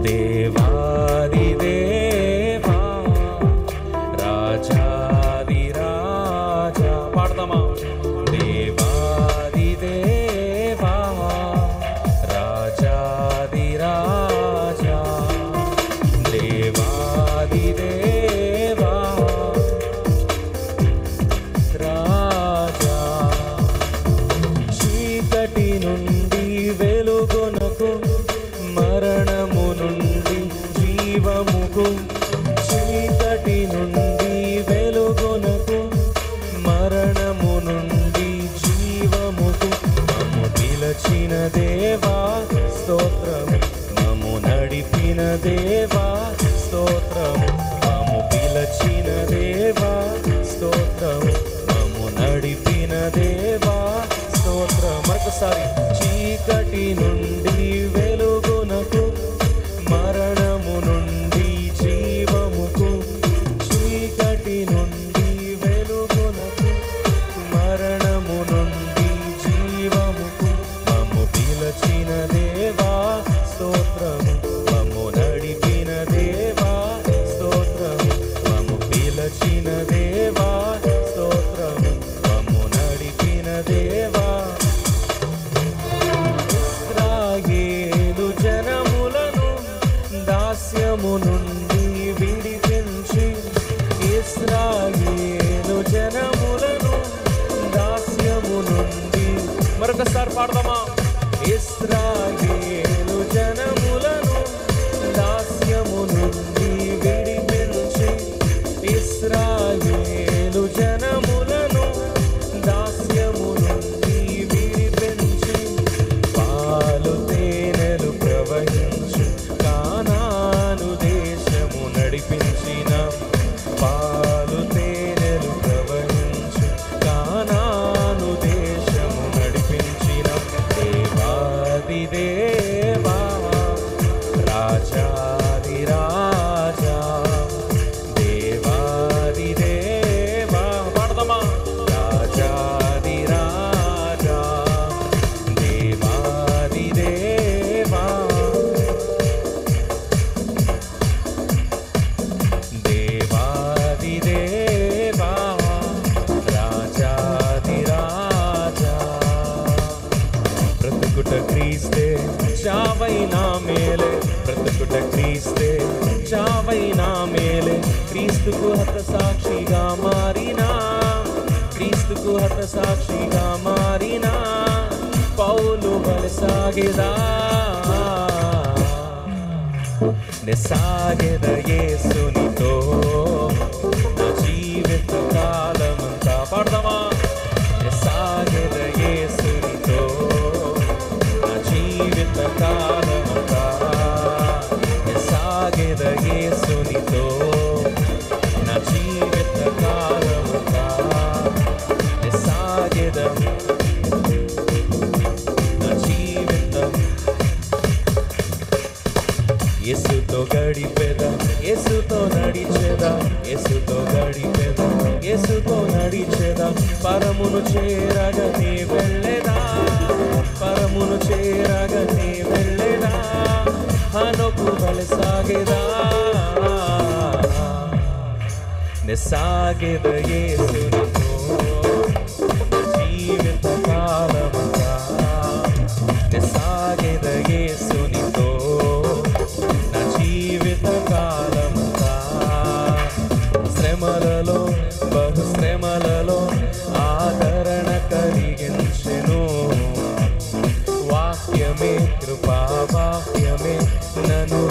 దేవాది దేవా రాజాది రాజా పాడదామా దేవాది దేవా రాజాది రాజా దేవాది దేవా రాజా చీకటి నుండి వెలుగునకు మరణము నుండి జీవముకు చీకటి నుండి వెలుగునకు మరణము నుండి జీవముకు మమ్ము పిలచిన దేవా స్తోత్రము మమ్ము నడిపిన దేవా స్తోత్రము మమ్ము పిలచిన దేవా స్తోత్రము మమ్ము నడిపిన దేవా స్తోత్రం. మరొకసారి చీకటి నుండి వెలుగునకు మరణము నుండి జీవముకు చీకటి నుండి వెలుగునకు మరణము నుండి జీవముకు మమ్ము పిలచిన దేవా స్తోత్రము మమ్ము నడిపిన దేవా స్తోత్రము మమ్ము పిలచిన దేవా స్తోత్రము మమ్ము నడిపిన దేవా. ఇశ్రాయేలు జనములను దాస్యము నుండి విడిపించి ఇశ్రాయేలు జనములను దాస్యము నుండి మరొకసారి పాడదామా ఇశ్రాయేలు జనములను దాస్యము నుండి విడిపించి ఇశ్రాయేలు జనములను దాస్యము నుండి విడిపించి పాలు తేనెలు ప్రవహించు కానాను దేశము నడిపించిన పాలు తేనెలు ప్రవహించు కానాను దేశము నడిపించిన దేవాది దేవా రాజాది రాజా దేవాది దేవా పాడదామా రాజాది రాజా దేవాది దేవా దేవాది దేవా రాజాది రాజా బ్రతుకుట క్రీస్తే చావైనా మేలే బ్రతుకుట క్రీస్తే చావైనా మేలే క్రీస్తుకు హత సాక్షిగా మారినా క్రీస్తుకు హత సాక్షిగా మారినా పౌలు వలె సాగెదా నే సాగెద యేసునితో నా జీవిత కాలమంతా పాడదామా నే సాగెద యేసునితో నా జీవిత కాలమంతా నే సాగెద యేసునితో నా జీవిత కాలమంతా నే సాగెద నా జీవితం యేసుతో గడిపెదా యేసుతో నడిచెదా యేసుతో గడిపెదా యేసుతో నడిచెదా పరమును చేరగనే వెళ్ళెదా పరమును చేరగనే వెళ్ళెదా హనోకు వలె సాగెదా నే సాగెద యేసునితో జీవిత కాలమంతా నే సాగెద యేసునితో నా జీవిత కాలమంతా శ్రమలలో బహు శ్రమలలో ఆదరణ కలిగించెను వాక్యమే కృపా వాక్యమే నన్ను